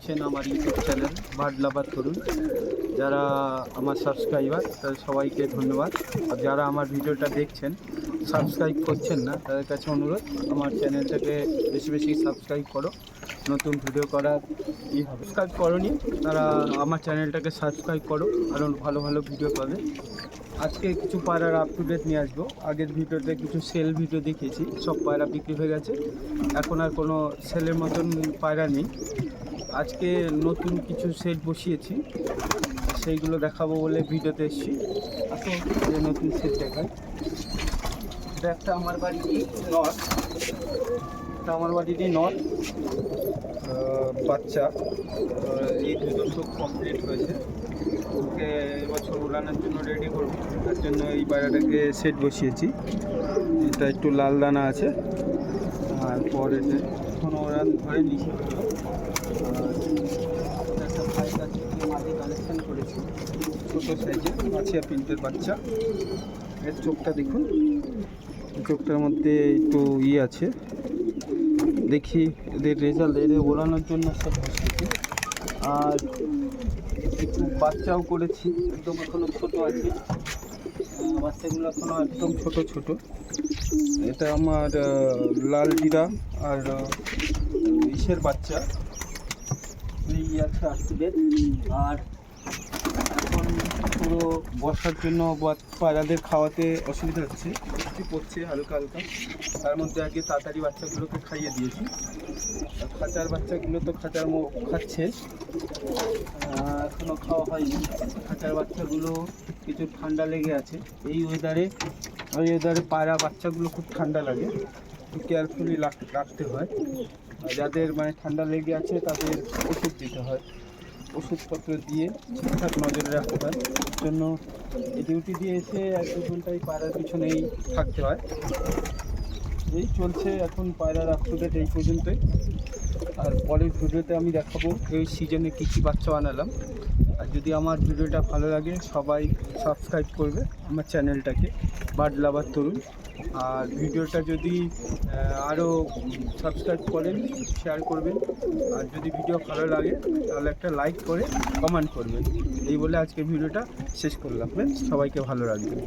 দেখছেন আমার YouTube channel bird লাভার তরুণ। যারা আমার সাবস্ক্রাইবার তাদের সবাইকে ধন্যবাদ। আর যারা আমার ভিডিওটা দেখছেন সাবস্ক্রাইব করছেন না, তাদের কাছে অনুরোধ আমার চ্যানেলটাকে বেশি বেশি সাবস্ক্রাইব করো। নতুন ভিডিও করার হবে, সাবস্ক্রাইব করোনি তারা আমার চ্যানেলটাকে সাবস্ক্রাইব করো, আরও ভালো ভালো ভিডিও পাবে। আজকে কিছু পায়রার আপ টু ডেট নিয়ে আসবো। আগের ভিডিওতে কিছু সেল ভিডিও দেখিয়েছি, সব পায়রা বিক্রি হয়ে গেছে, এখন আর কোনো সেলের মতন পায়রা নেই। আজকে নতুন কিছু সেট বসিয়েছি, সেইগুলো দেখাবো বলে ভিডিওতে এসেছি। আসুন যে নতুন সেট দেখাই। এটা একটা আমার বাড়িরই নট, এটা আমার বাড়িরই নট বাচ্চা। এই 2 দশক কমপ্লিট হয়েছে, ওকে এবছর উড়ানোর জন্য রেডি করবো, তার জন্য এই পায়রাটাকে সেট বসিয়েছি। এটা একটু লাল দানা আছে, আর পরে এখনও ওরান ধরেনি। একটা ভাইয়ের কাছ থেকে মাঝে কালেকশন করেছি, ছোটো সাইজের মাছিয়া প্রিন্টের বাচ্চা। এর চোখটা দেখুন, চোখটার মধ্যে একটু আছে। দেখি এদের রেজাল্ট, এদের ওড়ানোর জন্য সব বসিয়েছি। আর একটু বাচ্চাও করেছি, একদম এখনও ছোটো আছে, বাচ্চাগুলো এখনও একদম ছোট ছোট। এটা আমার লাল জিরা আর ইসের বাচ্চা এই আছে আপ টু ডেট। আর এখন পুরো বর্ষার জন্য পায়রাদের খাওয়াতে অসুবিধা হচ্ছে, বৃষ্টি পড়ছে হালকা হালকা, তার মধ্যে আগে তাড়াতাড়ি বাচ্চাগুলোকে খাইয়ে দিয়েছি। খাঁচার বাচ্চাগুলো তো খাঁচার খাচ্ছে, এখনও খাওয়া হয়নি। খাঁচার বাচ্চাগুলো কিছু ঠান্ডা লেগে আছে এই ওয়েদারে। ওই ওয়েদারে পায়রা বাচ্চাগুলো খুব ঠান্ডা লাগে, কেয়ারফুলি রাখতে হয়। যাদের মানে ঠান্ডা লেগে আছে তাদের ওষুধ দিতে হয়, ওষুধপত্র দিয়ে ঠিকঠাক নজরে রাখতে হয়। জন্য এই ডিউটি দিয়ে এসে 1-2 ঘন্টায় পায়রার পিছনেই থাকতে হয়। এই চলছে এখন পায়রার আপ টু ডেট এই পর্যন্তই। আর পরের ভিডিওতে আমি দেখাবো এই সিজনে কী কী বাচ্চা বানালাম। আর যদি আমার ভিডিওটা ভালো লাগে সবাই সাবস্ক্রাইব করবে আমার চ্যানেলটাকে বার্ড লাভার তরুণ। আর ভিডিওটা যদি আরও সাবস্ক্রাইব করেন, শেয়ার করবেন। আর যদি ভিডিও ভালো লাগে তাহলে একটা লাইক করে কমেন্ট করবেন। এই বলে আজকে ভিডিওটা শেষ করলাম। সবাইকে ভালো রাখবেন।